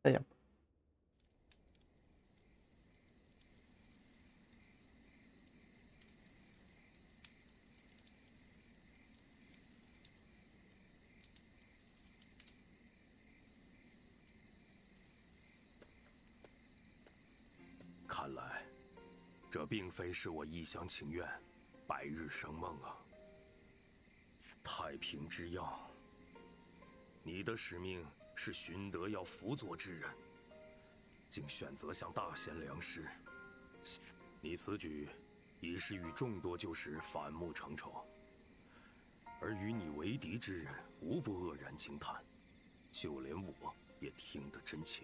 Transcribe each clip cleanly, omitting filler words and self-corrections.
Ça y est. 看来，这并非是我一厢情愿、白日生梦啊！太平之药，你的使命是寻得要辅佐之人，竟选择向大贤良师。你此举，已是与众多旧时反目成仇，而与你为敌之人，无不愕然惊叹，就连我也听得真切。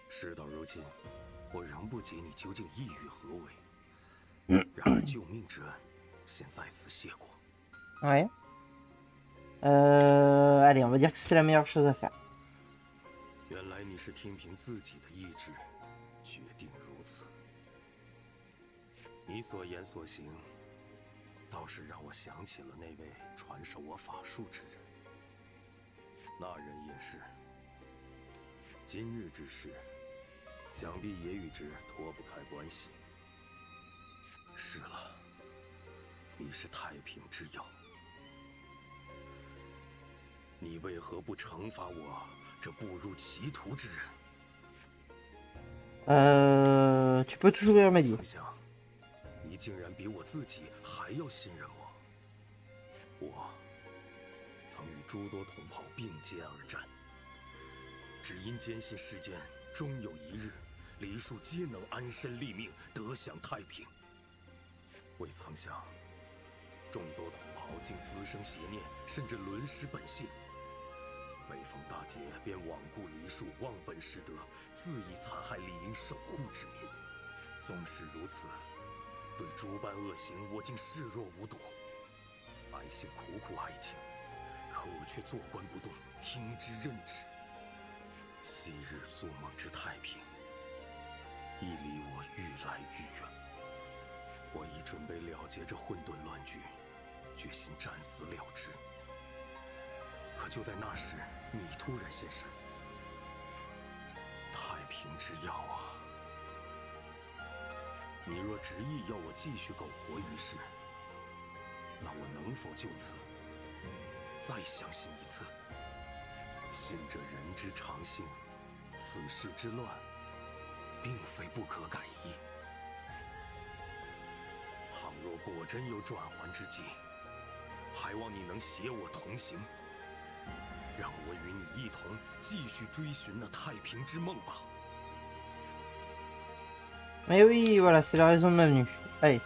事到如今，我仍不解你究竟意欲何为。然而救命之恩，先在此谢过。Ouais. Allez, on va dire que c'était la meilleure chose à faire. 原来你是听凭自己的意志，决定如此。你所言所行，倒是让我想起了那位传授我法术之人。那人也是。今日之事，想必也与之脱不开关系。是了，你是太平之药，你为何不惩罚我这步入歧途之人？ Tu peux toujours y remédier. 曾想，你竟然比我自己还要信任我。我曾与诸多同袍并肩而战，只因坚信世间终有一日，梨树皆能安身立命，得享太平。未曾想，众多同袍竟滋生邪念，甚至沦失本性。每逢大劫，便罔顾梨树，忘本失德，恣意残害理应守护之民。纵使如此，对诸般恶行，我竟视若无睹。百姓苦苦哀请，可我却坐观不动，听之任之。昔日所梦之太平，已离我愈来愈远。我已准备了结这混沌乱局，决心战死了之。可就在那时，你突然现身。太平之药啊！你若执意要我继续苟活于世，那我能否就此再相信一次？信着人之常性，此世之乱，并非不可改易。倘若果真有转圜之机，还望你能携我同行，让我与你一同继续追寻那太平之梦吧。 Mais oui, voilà, c'est la raison de ma venue. Allez.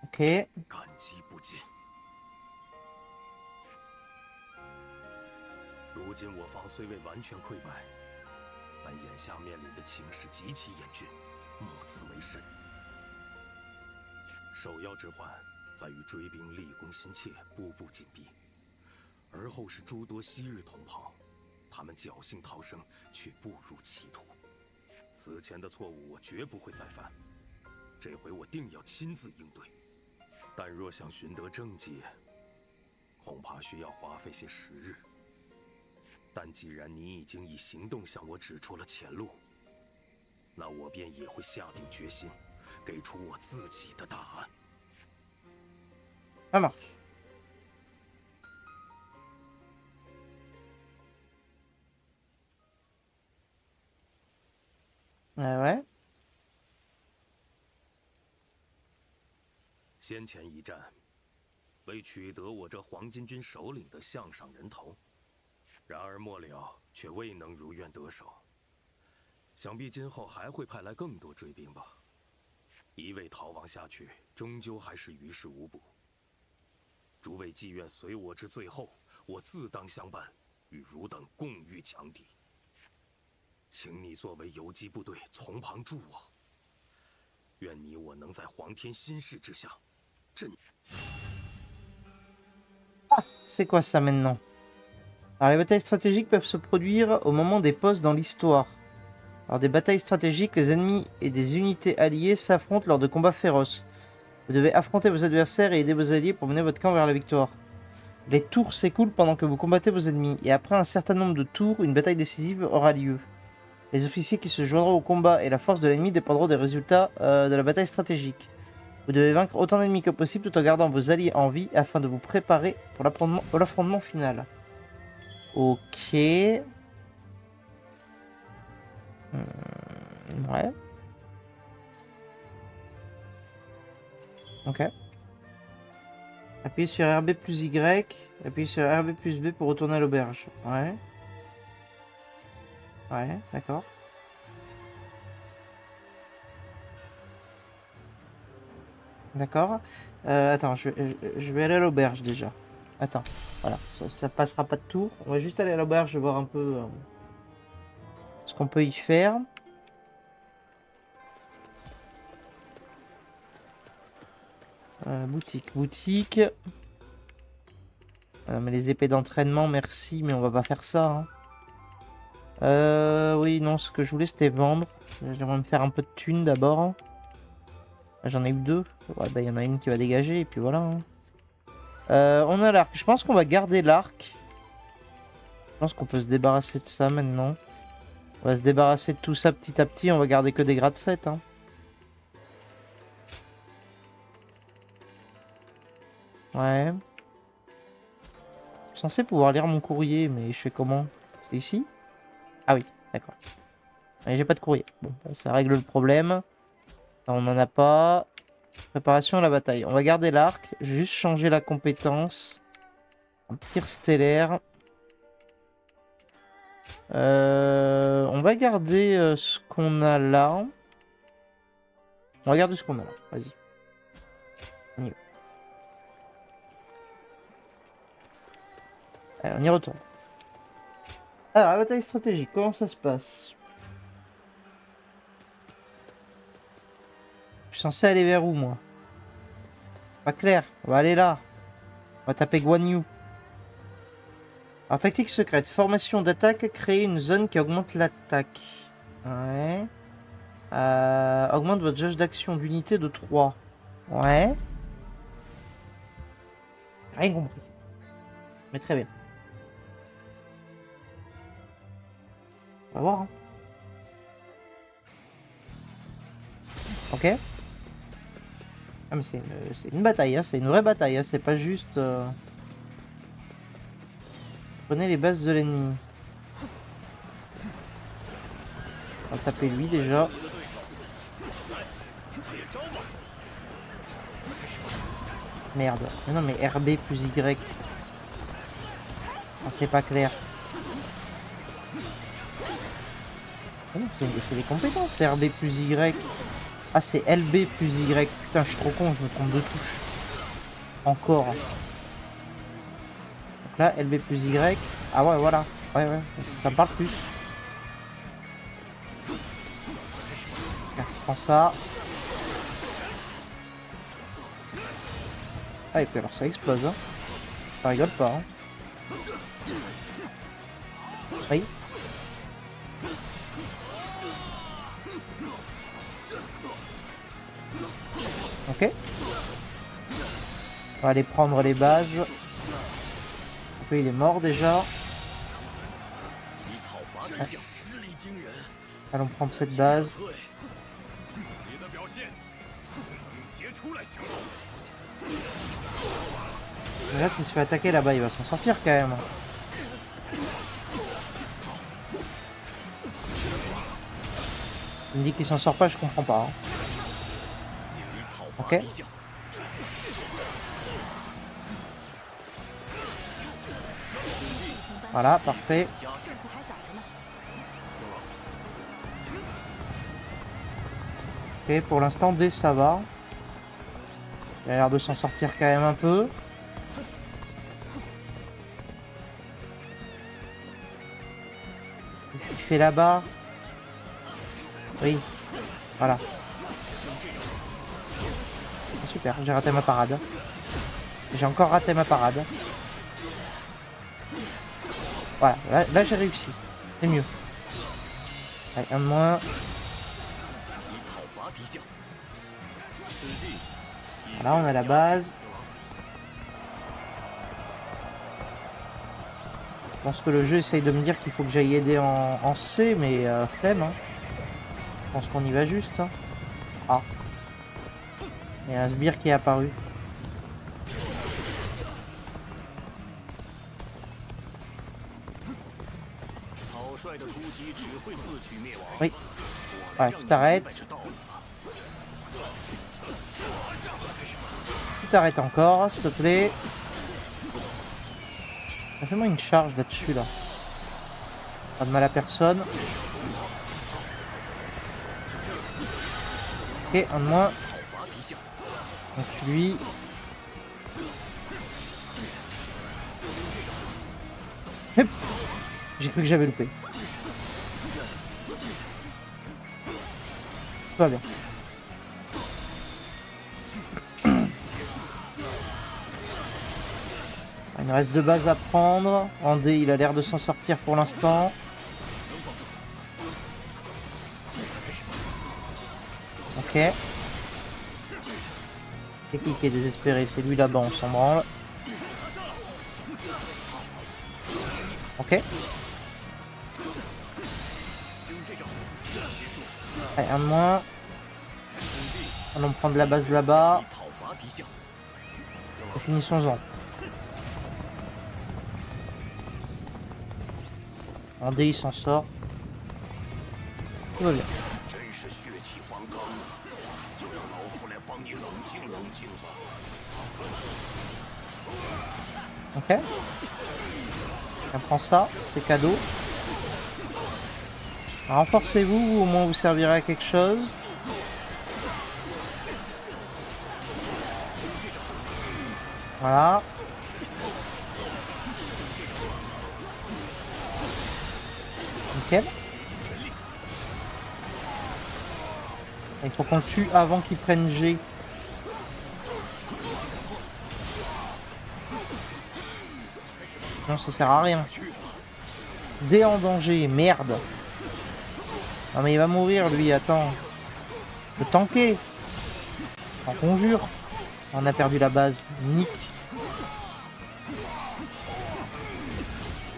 Ok. 感激不尽。如今我方虽未完全溃败，但眼下面临的情势极其严峻，莫此为甚。首要之患在于追兵立功心切，步步紧逼。 而后是诸多昔日同袍，他们侥幸逃生，却步入歧途。此前的错误我绝不会再犯，这回我定要亲自应对。但若想寻得症结，恐怕需要花费些时日。但既然你已经以行动向我指出了前路，那我便也会下定决心，给出我自己的答案。Ça marche. Ouais. 先前一战，为取得我这黄巾军首领的项上人头，然而末了却未能如愿得手。想必今后还会派来更多追兵吧？一味逃亡下去，终究还是于事无补。诸位既愿随我至最后，我自当相伴，与汝等共御强敌。 请你作为游击部队从旁助我，愿你我能在皇天心事之下，振。Ah, c'est quoi ça maintenant? Alors les batailles stratégiques peuvent se produire au moment des pauses dans l'histoire. Alors des batailles stratégiques, les ennemis et des unités alliées s'affrontent lors de combats féroces. Vous devez affronter vos adversaires et aider vos alliés pour mener votre camp vers la victoire. Les tours s'écoulent pendant que vous combattez vos ennemis, et après un certain nombre de tours, une bataille décisive aura lieu. Les officiers qui se joindront au combat et la force de l'ennemi dépendront des résultats de la bataille stratégique. Vous devez vaincre autant d'ennemis que possible tout en gardant vos alliés en vie afin de vous préparer pour l'affrontement final. Ok. Ouais. Ok. Appuyez sur RB plus Y. Appuyez sur RB plus B pour retourner à l'auberge. Ouais. Ouais, d'accord. D'accord. Attends, je vais aller à l'auberge déjà. Attends, voilà, ça passera pas de tour. On va juste aller à l'auberge voir un peu ce qu'on peut y faire. Boutique. Mais les épées d'entraînement, merci, mais on va pas faire ça. Hein. Oui, non, ce que je voulais c'était vendre. J'aimerais me faire un peu de thunes d'abord. J'en ai eu 2. Ouais, bah il y en a une qui va dégager et puis voilà. Hein. On a l'arc. Je pense qu'on va garder l'arc. Je pense qu'on peut se débarrasser de ça maintenant. On va se débarrasser de tout ça petit à petit. On va garder que des grades 7. Hein. Ouais. Je suis censé pouvoir lire mon courrier, mais je fais comment? C'est ici? Ah oui, d'accord. J'ai pas de courrier. Bon, ça règle le problème. On n'en a pas. Préparation à la bataille. On va garder l'arc. Je vais juste changer la compétence. Un tir stellaire. On va garder ce qu'on a là. On va garder ce qu'on a là. Vas-y. On y va. Allez, on y retourne. Alors, la bataille stratégique, comment ça se passe? Je suis censé aller vers où, moi? Pas clair. On va aller là. On va taper Guan Yu. Alors, tactique secrète. Formation d'attaque. Créer une zone qui augmente l'attaque. Ouais. Augmente votre jauge d'action d'unité de 3. Ouais. Rien compris. Mais très bien. On va voir. Hein. Ok. Ah mais c'est une bataille, hein. C'est une vraie bataille. Hein. C'est pas juste... Prenez les bases de l'ennemi. On va taper lui déjà. Merde. Mais non mais RB plus Y. Ah, c'est pas clair. Ah non, c'est des compétences RB plus Y. Ah c'est LB plus Y. Putain je suis trop con, je me trompe de touche. Encore. Donc là LB plus Y. Ah ouais voilà. Ouais ça me parle plus. Tiens, je prends ça. Ah et puis alors ça explose hein. Ça rigole pas hein. Oui. Ok. On va aller prendre les bases. Après il est mort déjà. Ouais. Allons prendre cette base. Là qu'il se fait attaquer là-bas, il va s'en sortir quand même. Il me dit qu'il s'en sort pas, je comprends pas. Hein. Ok. Voilà, parfait. Ok, pour l'instant, D ça va. Il a l'air de s'en sortir quand même un peu. Qu'est-ce qu'il fait là-bas? Oui, voilà. Super, j'ai raté ma parade. J'ai encore raté ma parade. Voilà, là j'ai réussi. C'est mieux. Allez, un de moins. Voilà, on a la base. Je pense que le jeu essaye de me dire qu'il faut que j'aille aider en C, mais flemme. Hein. Je pense qu'on y va juste. Hein. Ah. Il y a un sbire qui est apparu. Oui. Ouais, tu t'arrêtes. Tu t'arrêtes encore, s'il te plaît. Fais-moi une charge là-dessus, là. Pas de mal à personne. Ok, un de moins. On tue lui. Hop. J'ai cru que j'avais loupé. Tout va bien. Il nous reste 2 bases à prendre. Andé, il a l'air de s'en sortir pour l'instant. Ok. C'est qui est désespéré? C'est lui là-bas, on s'en branle. Ok. Allez, un de moins. Allons prendre la base là-bas. Et finissons-en. Andé, il s'en sort. Tout va bien. Ok. On prend ça, c'est cadeau. Renforcez-vous, au moins vous servirez à quelque chose. Voilà. Nickel. Il faut qu'on le tue avant qu'il prenne G. Non, ça sert à rien. D en danger, merde. Non mais il va mourir lui, attends. Le tanker. En conjure. On a perdu la base. Nick.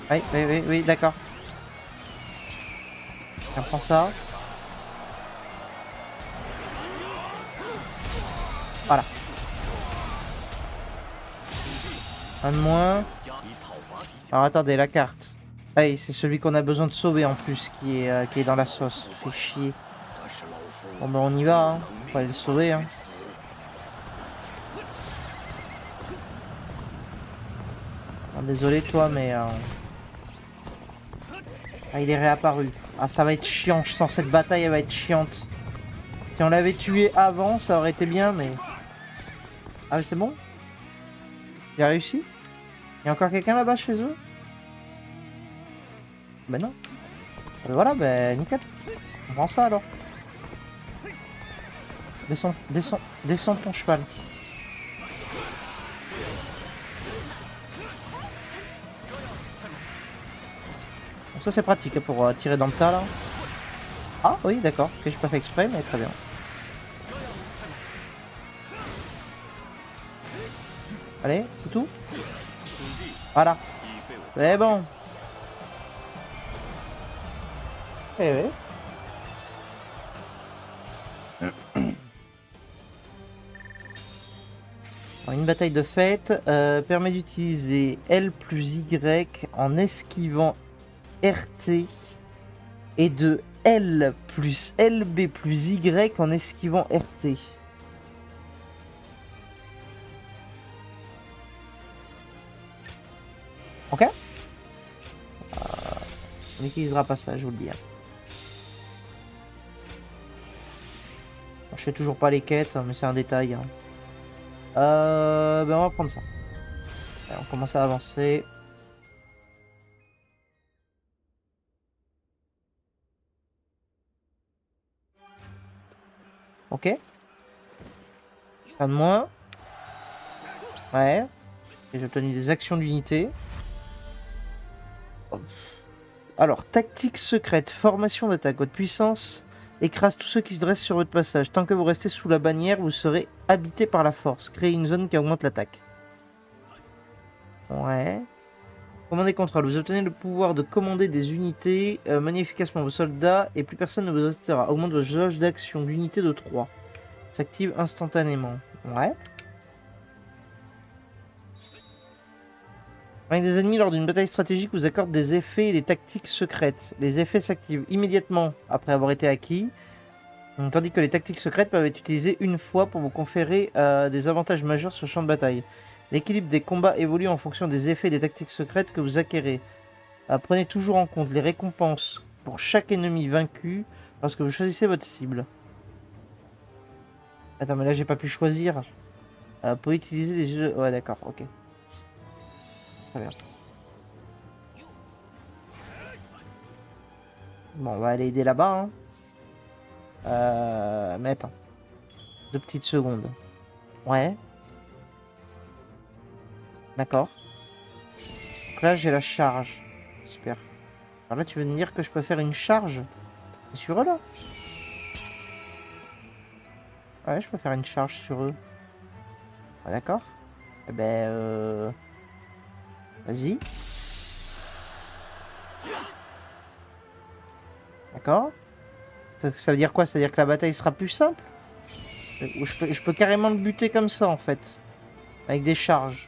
Oui, d'accord. On prend ça. Voilà. Un de moins. Alors attendez, la carte. Hey, c'est celui qu'on a besoin de sauver en plus qui est dans la sauce. Fait chier. Bon ben on y va, hein. Faut aller le sauver. Hein. Oh, désolé toi mais... Ah, il est réapparu. Ah ça va être chiant, je sens cette bataille elle va être chiante. Si on l'avait tué avant ça aurait été bien mais... Ah mais c'est bon? Il a réussi? Il y a encore quelqu'un là-bas chez eux? Ben non. Voilà, ben nickel. On prend ça alors. Descends ton cheval. Donc ça c'est pratique pour tirer dans le tas là. Ah oui d'accord, ok j'ai pas fait exprès mais très bien. Allez, c'est tout. Voilà. C'est bon. Eh oui. Une bataille de fête permet d'utiliser L plus Y en esquivant RT et de L plus LB plus Y en esquivant RT. Ok. On n'utilisera pas ça, je vous le dis. Je sais toujours pas les quêtes, mais c'est un détail. Hein. Ben on va prendre ça. Alors, on commence à avancer. Ok. Un de moins. Ouais. Et j'ai obtenu des actions d'unité. Alors, tactique secrète, formation d'attaque haute puissance, écrase tous ceux qui se dressent sur votre passage. Tant que vous restez sous la bannière, vous serez habité par la force. Créez une zone qui augmente l'attaque. Ouais. Commandez contrôle. Vous obtenez le pouvoir de commander des unités, maniez efficacement vos soldats et plus personne ne vous restera. Augmente votre jauge d'action d'unité de 3. S'active instantanément. Ouais. Avec des ennemis lors d'une bataille stratégique vous accorde des effets et des tactiques secrètes. Les effets s'activent immédiatement après avoir été acquis, tandis que les tactiques secrètes peuvent être utilisées une fois pour vous conférer des avantages majeurs sur le champ de bataille. L'équilibre des combats évolue en fonction des effets et des tactiques secrètes que vous acquérez. Prenez toujours en compte les récompenses pour chaque ennemi vaincu lorsque vous choisissez votre cible. Attends, mais là j'ai pas pu choisir. Pour utiliser les yeux... Ouais d'accord, ok. Très bien. Bon, on va aller aider là-bas. Hein. Mais attends. 2 petites secondes. Ouais. D'accord. Donc là, j'ai la charge. Super. Alors là, tu veux me dire que je peux faire une charge sur eux, là? Ouais, je peux faire une charge sur eux. Ah, d'accord. Eh ben, vas-y. D'accord. Ça veut dire quoi? Ça veut dire que la bataille sera plus simple? Ou je peux carrément le buter comme ça, en fait. Avec des charges.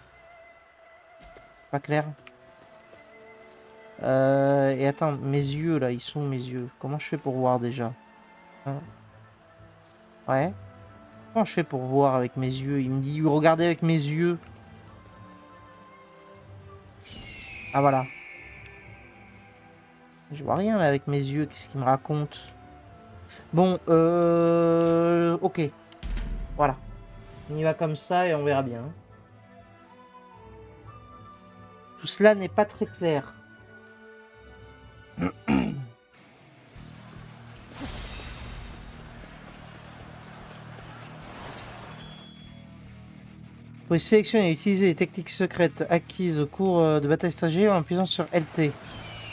Pas clair. Et attends, mes yeux, là, ils sont mes yeux. Comment je fais pour voir, déjà? Hein? Ouais. Comment je fais pour voir avec mes yeux? Il me dit, regardez avec mes yeux. Ah, voilà. Je vois rien, là, avec mes yeux. Qu'est-ce qu'il me raconte? Bon, ok. Voilà. On y va comme ça et on verra bien. Tout cela n'est pas très clair. Pour sélectionner et utiliser les techniques secrètes acquises au cours de batailles stratégiques en appuyant sur LT.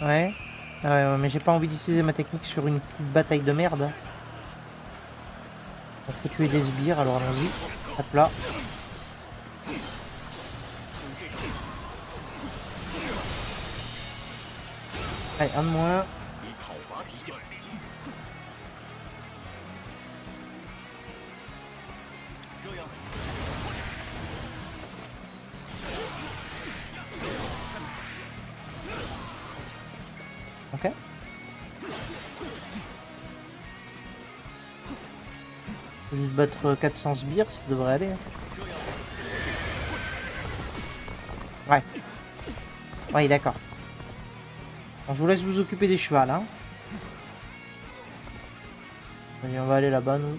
Ouais. Ouais, mais j'ai pas envie d'utiliser ma technique sur une petite bataille de merde. On peut tuer des sbires, alors allons-y. Hop là. Allez, un de moins. Ok. Faut juste battre 400 sbires, ça devrait aller. Ouais. Ouais, d'accord. Bon, je vous laisse vous occuper des chevals, hein. Allez, on va aller là-bas, nous.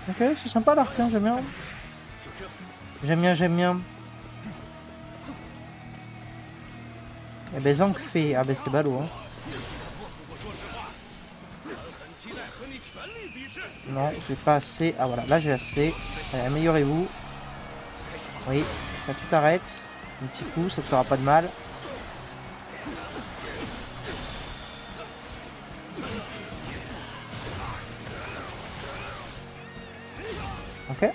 Ok, c'est sympa l'arc, hein, j'aime bien. J'aime bien, j'aime bien. Eh ben, Zank fait. Ah ben, c'est ballot, hein. Non, j'ai pas assez. Ah voilà, là j'ai assez. Allez, améliorez-vous. Oui, là tu t'arrêtes. Un petit coup, ça te fera pas de mal. Ok.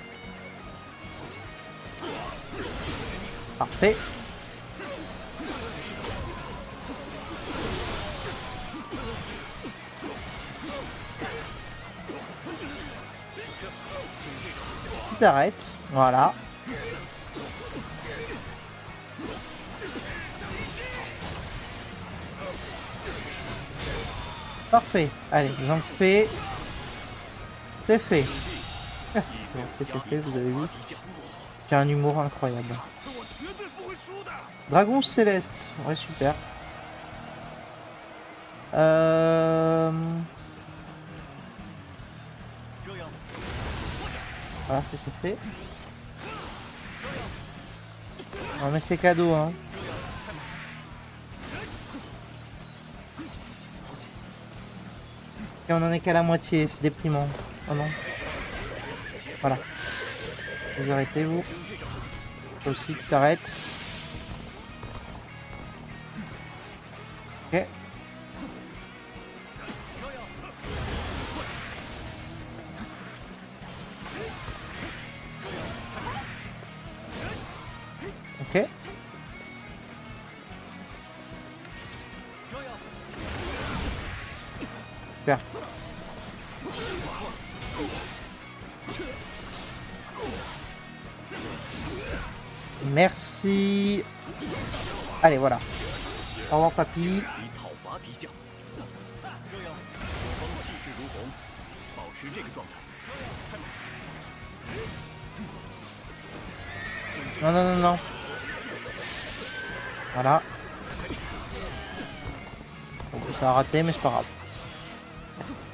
Parfait. Tu t'arrêtes. Voilà. Parfait. Allez, j'en fais. C'est fait. C'est fait, vous avez vu. J'ai un humour incroyable. Dragon céleste. Ouais, super. Voilà, c'est fait. Non mais c'est cadeau, hein. Et on en est qu'à la moitié, c'est déprimant. Oh non. Voilà. Vous arrêtez, vous. Toi aussi, tu t'arrêtes. Ok. Ok. Super. Merci. Allez, voilà. Au revoir, papy. 以讨伐敌将，这样我方气势如虹，保持这个状态。 Non, non, non, non. Voilà. Bon, ça a raté, mais c'est pas grave.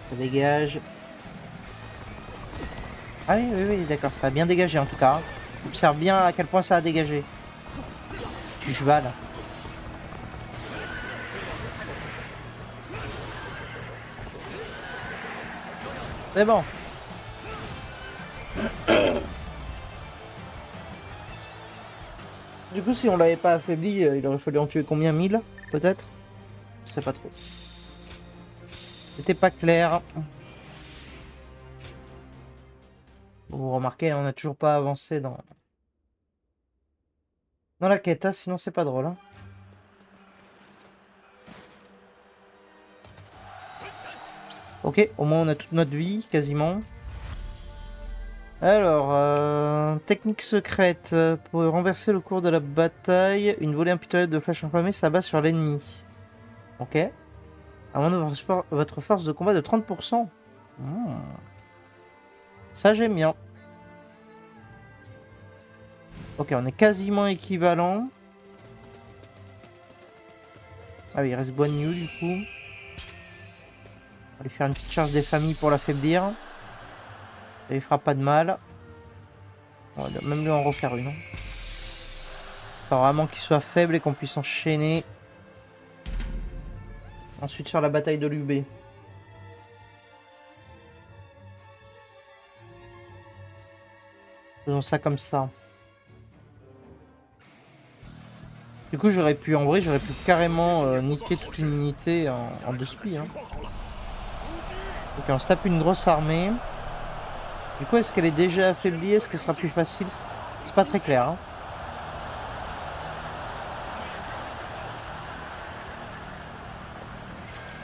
Ça dégage. Ah oui, oui, oui, d'accord. Ça a bien dégagé en tout cas. Observe bien à quel point ça a dégagé. Tu cheval. C'est bon. Du coup, si on l'avait pas affaibli, il aurait fallu en tuer combien? 1000 peut-être? Je sais pas trop. C'était pas clair. Bon, vous remarquez, on n'a toujours pas avancé dans la quête, hein, sinon c'est pas drôle. Hein. Ok, au moins on a toute notre vie, quasiment. Alors, technique secrète. Pour renverser le cours de la bataille, une volée impitoyable de flèches enflammées s'abat sur l'ennemi. Ok. Avant de votre force de combat de 30%. Ça j'aime bien. Ok, on est quasiment équivalent. Ah oui, il reste Guan Yu du coup. On va lui faire une petite charge des familles pour l'affaiblir. Ça lui fera pas de mal. On va même lui en refaire une. Faut vraiment qu'il soit faible et qu'on puisse enchaîner. Ensuite sur la bataille de l'UB. Faisons ça comme ça. Du coup j'aurais pu, en vrai j'aurais pu carrément niquer toute une unité en 2 spi. Hein. Ok, on se tape une grosse armée. Du coup est-ce qu'elle est déjà affaiblie? Est-ce que ce sera plus facile? C'est pas très clair. Hein.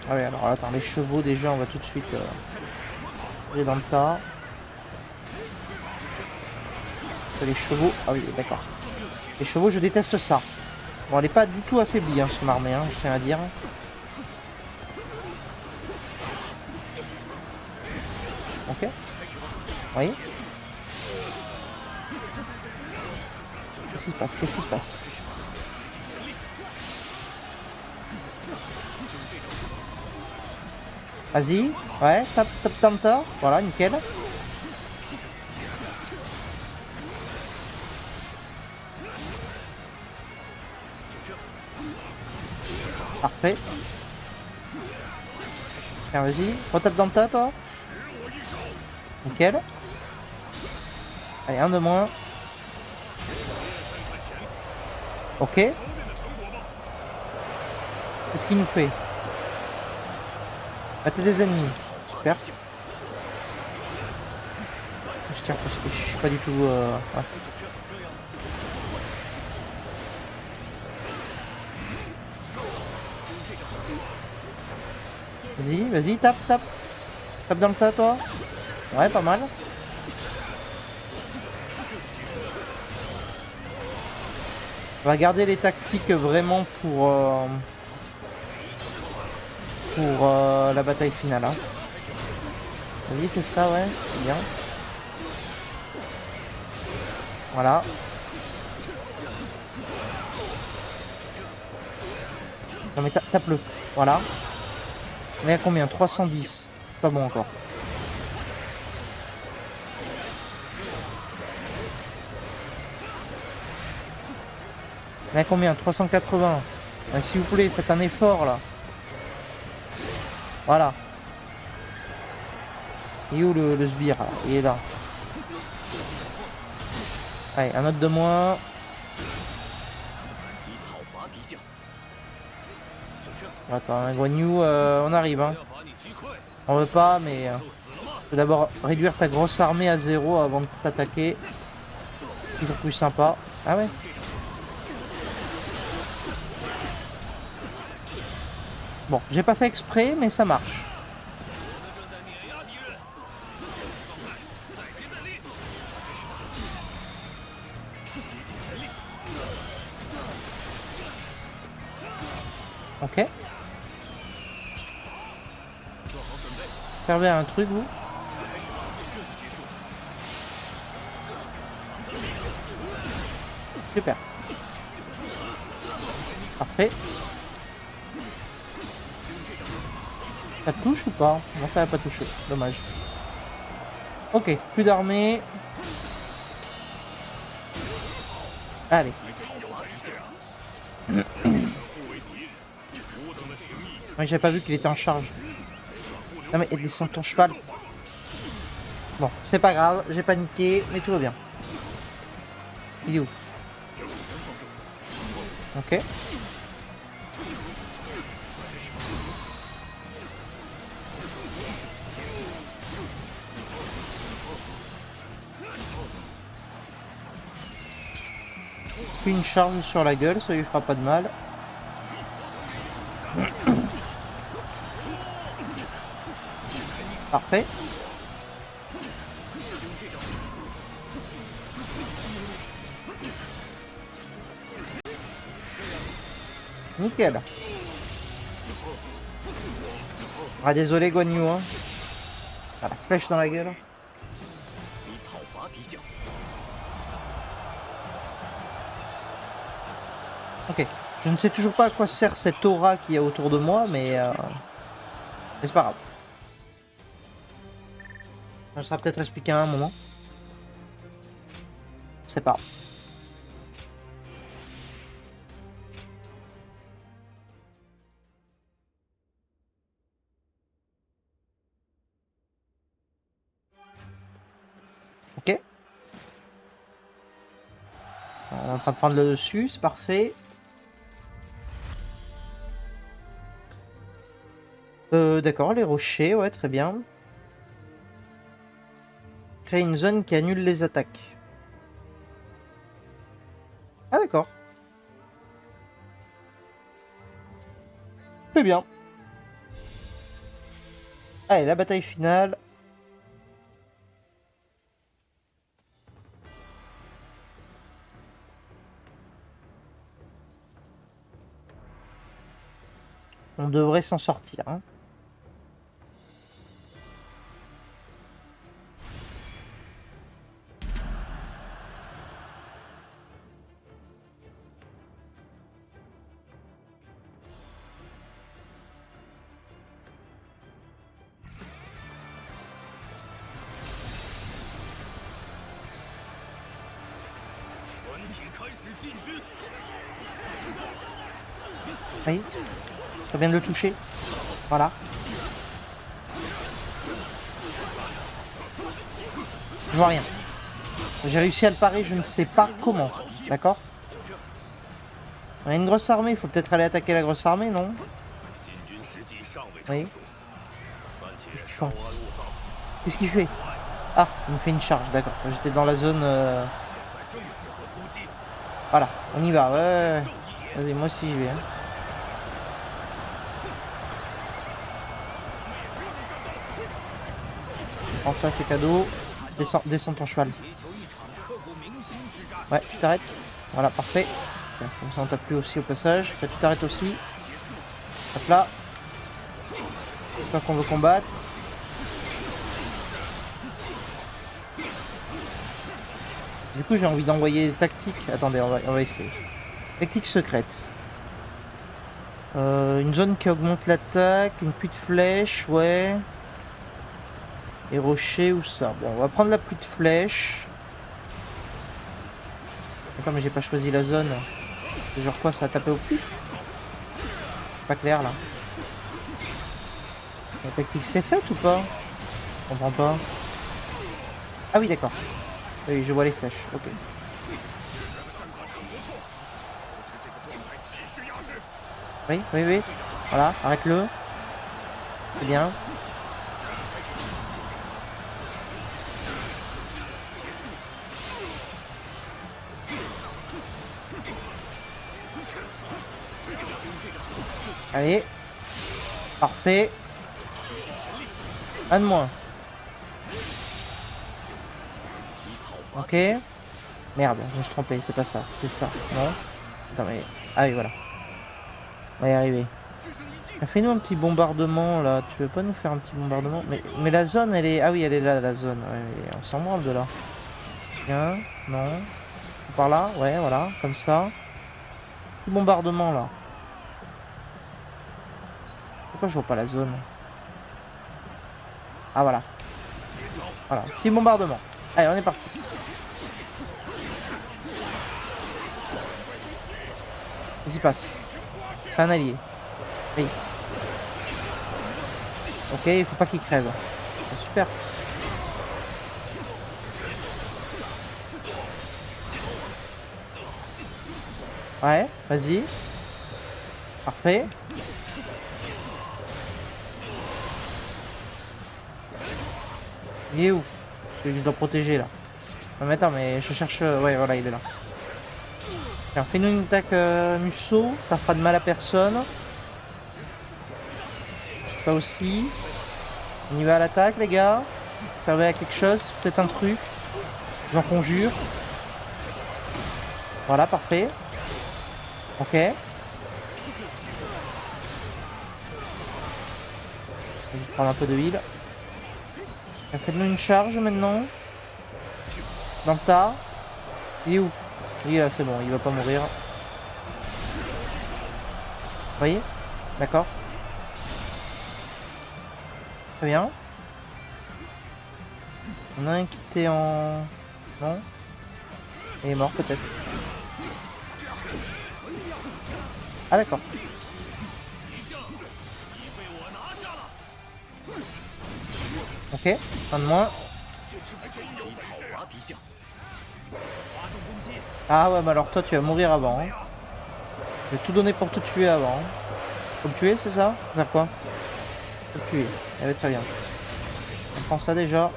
Ah oui, alors attends, les chevaux déjà, on va tout de suite aller dans le tas. Les chevaux, ah oui, d'accord. Les chevaux, je déteste ça. Bon, elle n'est pas du tout affaiblie, hein, son armée, hein, je tiens à dire. Ok. Oui. Qu'est-ce qui se passe? Qu'est-ce qui se passe? Vas-y, ouais, tape, tape, tape, tape. Voilà, nickel. Parfait. Tiens, vas-y, retape dans le tas, toi. Nickel. Allez, un de moins. Ok. Qu'est-ce qu'il nous fait? Battez des ennemis. Super. Je tiens parce que je suis pas du tout... ouais. Vas-y, vas-y, tape, tape. Tape dans le tas, toi. Ouais, pas mal. On va garder les tactiques vraiment pour la bataille finale. Hein. Vas-y, fais ça, ouais, c'est bien. Voilà. Non mais tape-le. Voilà. On est à combien? 310. Pas bon encore. On est à combien? 380. S'il vous plaît, faites un effort là. Voilà. Il est où le sbire là? Il est là. Allez, un autre de moins. 以讨伐敌将。准确， Attends, Guan Yu, on arrive. 我 Hein. 要把你击溃， On veut pas, mais 就死了吗？ faut d'abord réduire ta grosse armée à 0 avant de t'attaquer. Toujours plus sympa. Ah ouais. Bon, j'ai pas fait exprès, mais ça marche. 我们正在碾压敌人，状态再接再厉，竭尽全力。 Ok. 做好准备， Servez à un truc, vous? 这就结束。 Super. Parfait. Ça touche ou pas? Non, ça va pas toucher. Dommage. Ok, plus d'armée. Allez. 护卫敌人，我等的情谊 Oui, j'ai pas vu qu'il était en charge. Non mais descends ton cheval. Bon, c'est pas grave, j'ai paniqué, mais tout va bien. Il est où? Ok. Puis une charge sur la gueule, ça lui fera pas de mal. Parfait. Nickel. Ah désolé Guan Yu, hein. Ah, la flèche dans la gueule. 以讨伐敌将。 Ok. Je ne sais toujours pas à quoi sert cette aura qu'il y a autour de moi, mais c'est pas grave. Ça sera peut-être expliqué à un moment. C'est pas grave. Ok. On est en train de prendre le dessus, c'est parfait. D'accord, les rochers, ouais, très bien. Créer une zone qui annule les attaques. Ah d'accord. Très bien. Allez, la bataille finale. On devrait s'en sortir, hein. Oui, ça vient de le toucher. Voilà. Je vois rien. J'ai réussi à le parer, je ne sais pas comment. D'accord? On a une grosse armée, il faut peut-être aller attaquer la grosse armée, non? Oui. Qu'est-ce qu'il fait? Qu'est-ce qu'il fait? Ah, il me fait une charge, d'accord. J'étais dans la zone... Voilà, on y va, ouais. Vas-y, moi aussi j'y vais. Hein. Prends ça, c'est cadeau. Descends ton cheval. Ouais, tu t'arrêtes. Voilà, parfait. Comme ça, on tape plus aussi au passage. Ça, tu t'arrêtes aussi. Hop là. C'est toi qu'on veut combattre. Du coup, j'ai envie d'envoyer des tactiques. Attendez, on va essayer. Tactique secrète. Une zone qui augmente l'attaque. Une pluie de flèches, ouais. Et rocher ou ça. Bon, on va prendre la pluie de flèches. Attends, mais j'ai pas choisi la zone. C'est genre quoi, ça a tapé au pif? Pas clair là. La tactique c'est faite ou pas? Je comprends pas. Ah oui, d'accord. Oui, je vois les flèches. Ok. Oui, oui, oui. Voilà, arrête-le. C'est bien. Allez. Parfait. Un de moins. Ok. Merde, je me suis trompé, c'est pas ça. C'est ça. Non. Attends, mais... Ah oui, voilà. On va y arriver. Fais-nous un petit bombardement, là. Tu veux pas nous faire un petit bombardement? Mais la zone, elle est... Ah oui, elle est là, la zone. Ouais, on s'en branle de là. Tiens, non. Par là, ouais, voilà, comme ça. Petit bombardement, là. Pourquoi je vois pas la zone? Ah, voilà. Voilà, petit bombardement. Allez, on est parti. Qu'est-ce qui passe? C'est un allié. Oui. Ok, il faut pas qu'il crève. Super. Ouais, vas-y. Parfait. Il est où? Celui que je dois protéger là. Non mais attends, mais je cherche... Ouais, voilà, il est là. Tiens, fais-nous une attaque musso. Ça fera de mal à personne. Ça aussi. On y va à l'attaque, les gars. Servez à quelque chose. Peut-être un truc. J'en conjure. Voilà, parfait. Ok. Je vais juste prendre un peu de heal. Faites-nous une charge maintenant. Dans le tas. Il est où? Il est là, c'est bon, il va pas mourir. Vous voyez? D'accord. Très bien. On a un qui était en... Non? Il est mort peut-être. Ah d'accord. Ok, un de moins. Ah ouais, bah alors toi tu vas mourir avant. Hein. Je vais tout donner pour te tuer avant. Faut me tuer, c'est ça? Faut faire quoi? Faut me tuer. Eh ouais, très bien. On prend ça déjà.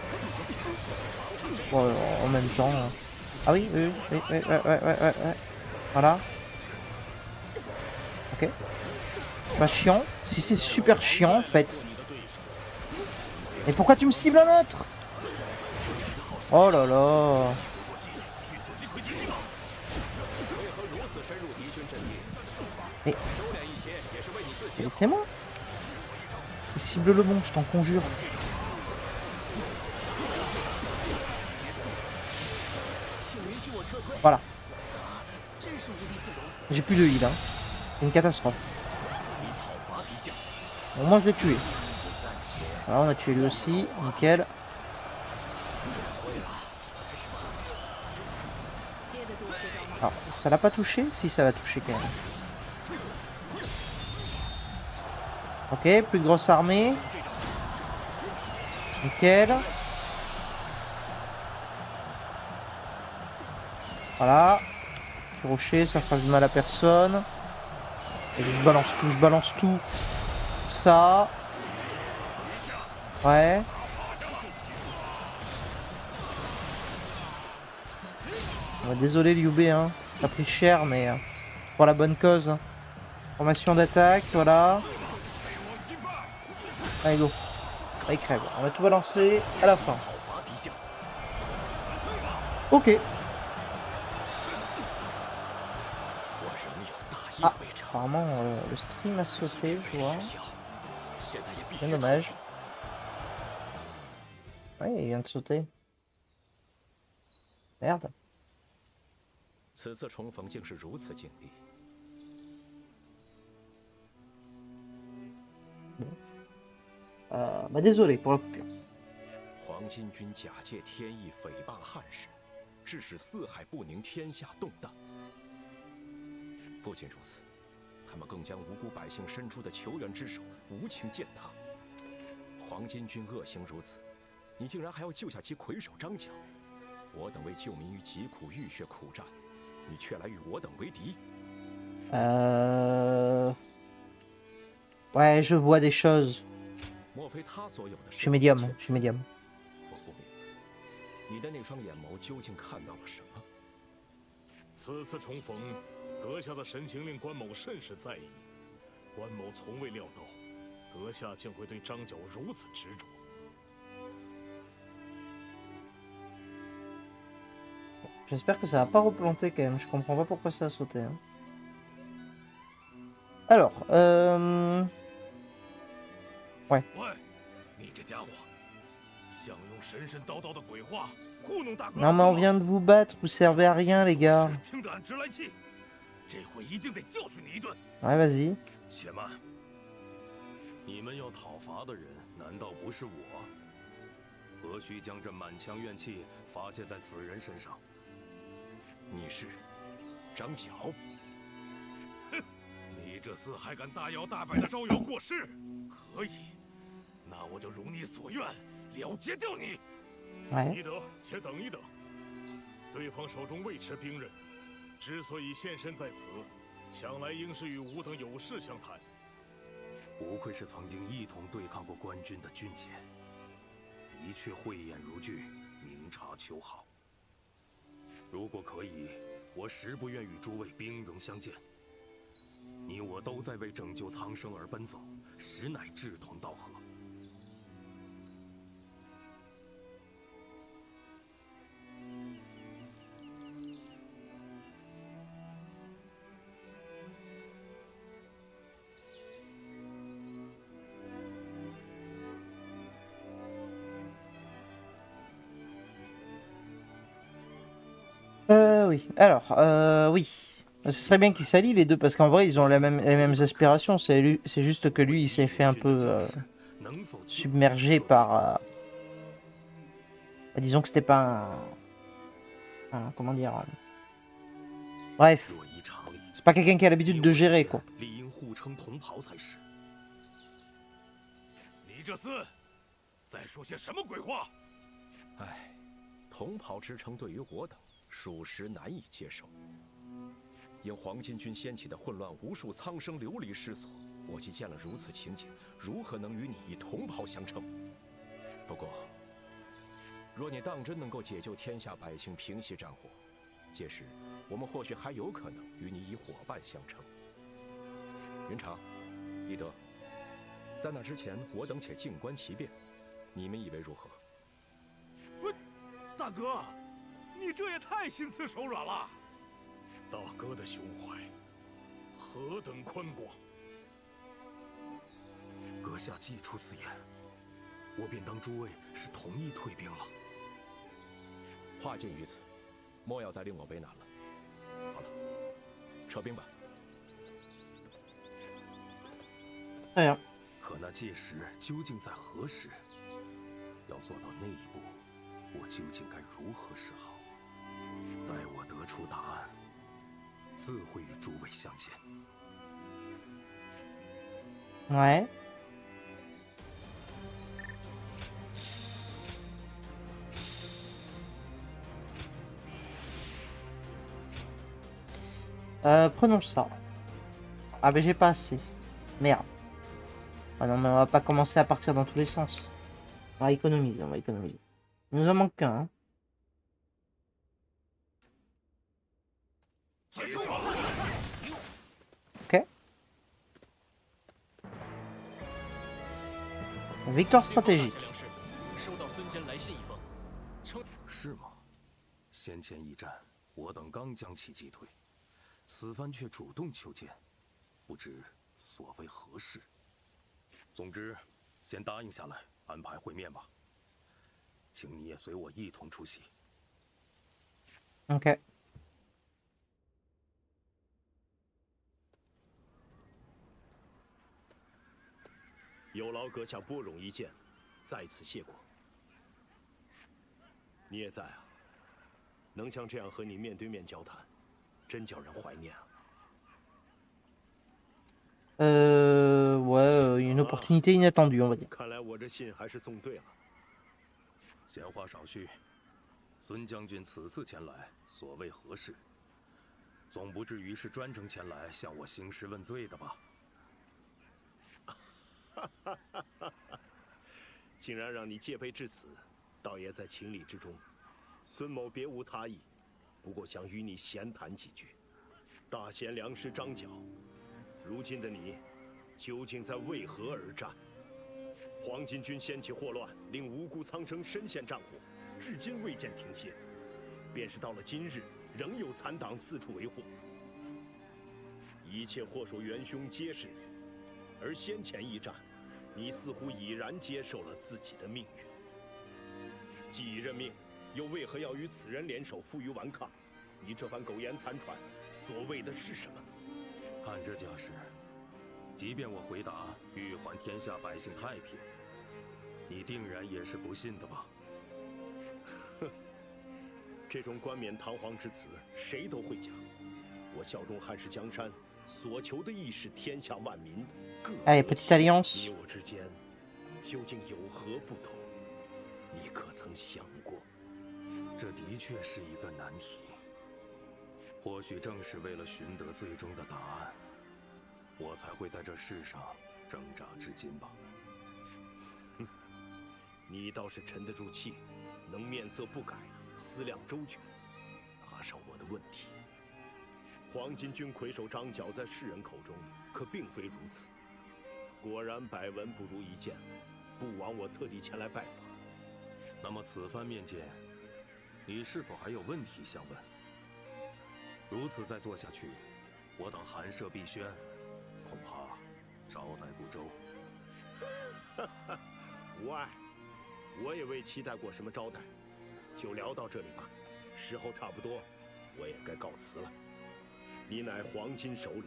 Bon, en même temps. Ah oui, oui, oui, oui, ouais. Voilà. Ok. Pas chiant. Si c'est super chiant en fait. Et pourquoi tu me cibles un autre? Oh là là. Mais... Laissez-moi. Cible le bon, je t'en conjure. Voilà. J'ai plus de heal, hein. C'est une catastrophe. Bon, moi je l'ai tué. Voilà, on a tué lui aussi. Nickel. Alors, ça l'a pas touché? Si, ça l'a touché quand même. Ok, plus de grosse armée. Nickel. Voilà. Petit rocher, ça fera du mal à personne. Et je balance tout. Ça. Ouais. Désolé Liu Bei, hein. T'as pris cher, mais pour la bonne cause. Formation d'attaque, voilà. Allez go. Allez crève. On va tout balancer à la fin. Ok. Ah, apparemment le stream a sauté, je vois. Bien dommage. Ouais, il vient de sauter. Merde. Bon. Bah désolé pour la coupure. 黄巾军假借天意诽谤汉室，致使四海不宁，天下动荡。不仅如此，他们更将无辜百姓伸出的求援之手无情践踏。黄巾军恶行如此，你竟然还要救下其魁首张角！我等为救民于疾苦，浴血苦战，你却来与我等为敌。Ouais, je vois des choses. 莫非他所有的？ Je suis médium, je suis médium. 我不明白，你的那双眼眸究竟看到了什么？此次重逢，阁下的神情令关某甚是在意。关某从未料到，阁下竟会对张角如此执着。 J'espère que ça va pas replanter quand même. Je comprends pas pourquoi ça a sauté. Hein. Alors, ouais. 喂，你这家伙，想用神神叨叨的鬼话糊弄大哥。Non mais on vient de vous battre, vous servez à rien les gars. 听得俺直来气，这回一定得教训你一顿。Ouais, vas-y. 且慢，你们要讨伐的人难道不是我？何须将这满腔怨气发泄在此人身上？ 你是张角？哼，你这厮还敢大摇大摆的招摇过市？可以，那我就如你所愿，了结掉你。Ouais. 伊德，且等一等。对方手中未持兵刃，之所以现身在此，想来应是与吾等有事相谈。不愧是曾经一同对抗过官军的俊杰，的确慧眼如炬，明察秋毫。 如果可以，我实不愿与诸位兵戎相见。你我都在为拯救苍生而奔走，实乃志同道合。Oui. Alors, oui. Ce serait bien qu'ils s'allient les deux parce qu'en vrai ils ont les mêmes aspirations. C'est juste que lui il s'est fait un peu submergé par. Disons que c'était pas un comment dire. Bref, c'est pas quelqu'un qui a l'habitude de gérer quoi. 你这厮在说些什么鬼话？唉，同袍之称对于我等。 属实难以接受。因黄巾军掀起的混乱，无数苍生流离失所。我既见了如此情景，如何能与你以同袍相称？不过，若你当真能够解救天下百姓，平息战火，届时我们或许还有可能与你以伙伴相称。云长、翼德，在那之前，我等且静观其变，你们以为如何？大哥。 你这也太心慈手软了！大哥的胸怀何等宽广！阁下既出此言，我便当诸位是同意退兵了。话尽于此，莫要再令我为难了。好了，撤兵吧。哎呀，可那届时究竟在何时？要做到那一步，我究竟该如何是好？ 待我得出答案，自会与诸位相见。Ouais. Prenons ça. Ah mais j'ai pas assez. Merde. Ah non mais on va pas commencer à partir dans tous les sens. On va économiser, on va économiser. Il nous en manque qu'un. Hein. Ok. Victoire stratégique. 是吗？先前一战，我等刚将其击退，此番却主动求见，不知所为何事。总之，先答应下来，安排会面吧。请你也随我一同出席。OK。 有劳阁下拨冗一见，在此谢过。你也在啊，能像这样和你面对面交谈，真叫人怀念啊。Ouais, une opportunité inattendue, on va dire. 看来我这信还是送对了。闲话少叙，孙将军此次前来，所谓何事？总不至于是专程前来向我兴师问罪的吧？竟然让你戒备至此，倒也在情理之中。孙某别无他意，不过想与你闲谈几句。大贤良师张角，如今的你，究竟在为何而战？黄巾军掀起祸乱，令无辜苍生深陷战火，至今未见停歇。便是到了今日，仍有残党四处为祸。一切祸首元凶皆是你，而先前一战，你似乎已然接受了自己的命运。既已认命，又为何要与此人联手负隅顽抗？你这般苟延残喘，所谓的是什么？看这架势，即便我回答欲还天下百姓太平，你定然也是不信的吧？哼，这种冠冕堂皇之词，谁都会讲。我效忠汉室江山，所求的亦是天下万民各得 Allez, petite alliance. 你我之间究竟有何不同？你可曾想过？这的确是一个难题。或许正是为了寻得最终的答案，我才会在这世上挣扎至今吧。你倒是沉得住气，能面色不改，思量周全，答上我的问题。黄巾军魁首张角在世人口中可并非如此，果然百闻不如一见，不枉我特地前来拜访。那么此番面见，你是否还有问题想问？如此再做下去，我等寒舍必宣，恐怕招待不周。无碍，我也未期待过什么招待，就聊到这里吧。时候差不多，我也该告辞了。你乃黄巾首领，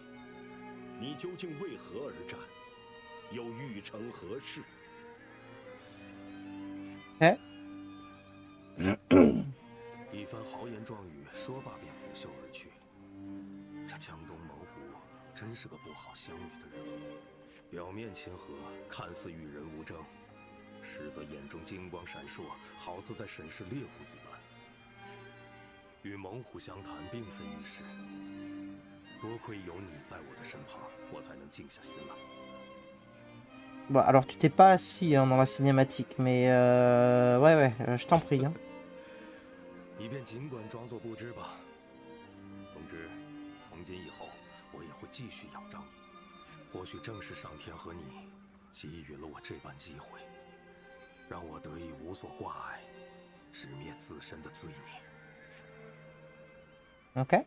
你究竟为何而战？又欲成何事？哎，一番豪言壮语说罢便拂袖而去。这江东猛虎真是个不好相遇的人物，表面亲和，看似与人无争，实则眼中金光闪烁，好似在审视猎物一般。与猛虎相谈并非易事，多亏有你在我的身旁，我才能静下心来。Bon, alors tu t'es pas assis hein, dans la cinématique, mais ouais, je t'en prie. Hein. 你便尽管装作不知吧。总之，从今以后，我也会继续仰仗你。或许正是上天和你给予了我这般机会，让我得以无所挂碍，直面自身的罪孽。Ok.